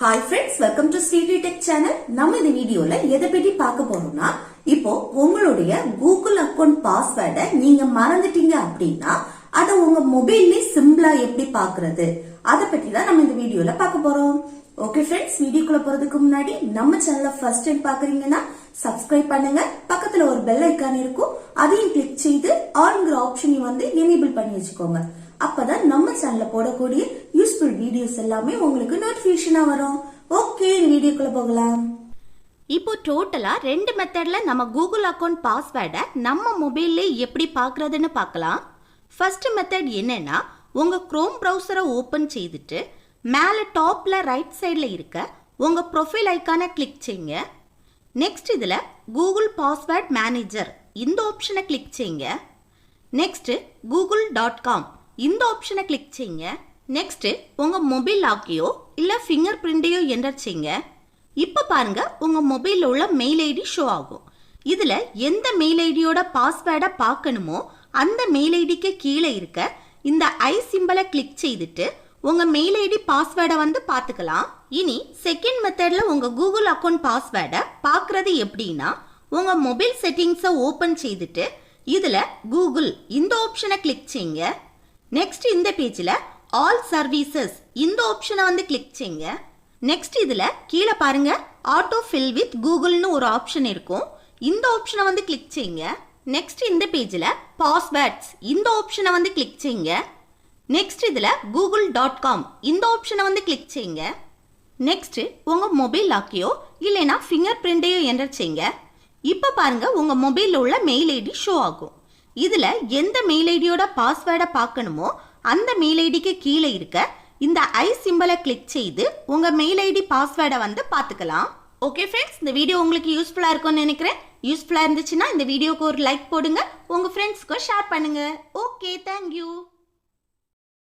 Hi friends, welcome to Sweetie Tech channel. நம்ம இந்த வீடியோல எதை பத்தி பார்க்க போறோம்னா, இப்போ உங்களுடைய Google அக்கவுண்ட் பாஸ்வேர்டை நீங்க மறந்துட்டீங்க அப்படின்னா அதை உங்க மொபைல்ல சிம்பிளா எப்படி பார்க்கிறது அத பத்தி தான் நம்ம இந்த வீடியோல பார்க்க போறோம். ஓகே ஃப்ரெண்ட்ஸ், வீடியோக்குள்ள போறதுக்கு முன்னாடி நம்ம சேனலை ஃபர்ஸ்ட் டைம் பாக்குறீங்கன்னா சப்ஸ்கிரைப் பண்ணுங்க. பக்கத்துல ஒரு பெல் ஐகான் இருக்கும், அதையும் கிளிக் செய்து ஆல்ங்கிற ஆப்ஷனையும் வந்து எனேபிள் பண்ணி வச்சுக்கோங்க. அப்பதான் நம்ம சேனல்ல போடக்கூடிய யூஸ்ஃபுல் வீடியோஸ் எல்லாமே உங்களுக்கு நோட்டிபிகேஷனா வரும். ஓகே, வீடியோக்குள்ள போகலாம். இப்போ டோட்டலா 2 மெத்தட்ல நம்ம கூகுள் அக்கவுண்ட் பாஸ்வேர்டை நம்ம மொபைல்ல எப்படி பார்க்கறதுன்னு பார்க்கலாம். ஃபர்ஸ்ட் மெத்தட் என்னன்னா, உங்க குரோம் பிரவுசரை ஓபன் செய்துட்டு மேல டாப்ல ரைட் சைடுல இருக்க உங்க ப்ரொஃபைல் ஐகானை கிளிக் செய்யுங்க. நெக்ஸ்ட் இதுல கூகுள் பாஸ்வேர்ட் மேனேஜர் இந்த ஆப்ஷனை கிளிக் செய்யுங்க. நெக்ஸ்ட் google.com இந்த ஆப்ஷனை கிளிக் செய்யுங்க. நெக்ஸ்ட் உங்க மொபைல் லாக்கையோ இல்ல ஃபிங்கர் பிரிண்டையோ என்டர் செய்யுங்க. இப்போ பாருங்க, உங்க மொபைல்ல உள்ள மெயில் ஐடி ஷோ ஆகும். இதுல எந்த மெயில் ஐடியோட பாஸ்வேர்டை பார்க்கணுமோ அந்த மெயில் ஐடிக்கு கீழே இருக்க இந்த ஐ சிம்பலை கிளிக் செய்துட்டு உங்க மெயில் ஐடி பாஸ்வேர்டை வந்து பார்த்துக்கலாம். இனி செகண்ட் மெத்தட்ல உங்க கூகுள் அக்கவுண்ட் பாஸ்வேர்டை பார்க்கறது எப்படின்னா, உங்க மொபைல் செட்டிங்ஸை ஓபன் செய்துட்டு இதுல கூகுள் இந்த ஆப்ஷனை கிளிக் செய்யுங்க. நெக்ஸ்ட் இந்த பேஜ்ல ஆல் சர்வீசஸ் இந்த ஆப்ஷனை வந்து கிளிக் செய்யுங்க. நெக்ஸ்ட் இதுல கீழே பாருங்க, ஆட்டோ ஃபில் வித் கூகுள்னு ஒரு ஆப்ஷன் இருக்கும். இந்த ஆப்ஷனை வந்து கிளிக் செய்யுங்க. நெக்ஸ்ட் இந்த பேஜ்ல பாஸ்வேர்ட்ஸ் இந்த ஆப்ஷனை வந்து கிளிக் செய்யுங்க. நெக்ஸ்ட் இதுல google.com இந்த ஆப்ஷனை வந்து கிளிக் செய்யுங்க. நெக்ஸ்ட் உங்க மொபைல் லாக்கையோ இல்லைனா ஃபிங்கர் பிரிண்டையோ என்டர் செய்யுங்க. இப்போ பாருங்க, உங்க மொபைல்ல உள்ள மெயில் ஐடி ஷோ ஆகும். இதுல எந்த மெயில் ஐடியோட பாஸ்வேர்டை பார்க்கணுமோ அந்த மெயில் ஐடிக்கு கீழே இருக்க இந்த ஐ சிம்பலை கிளிக் செய்து உங்க மெயில் ஐடி பாஸ்வேர்டை வந்து பார்த்துக்கலாம். ஓகே ஃப்ரெண்ட்ஸ், இந்த வீடியோ உங்களுக்கு யூஸ்ஃபுல்லா இருக்கும்னு நினைக்கிறேன். யூஸ்ஃபுல்லா இருந்துச்சுன்னா இந்த வீடியோக்கு ஒரு லைக் போடுங்க, உங்க ஃப்ரெண்ட்ஸ்க்கு ஷேர் பண்ணுங்க. Okay, thank you.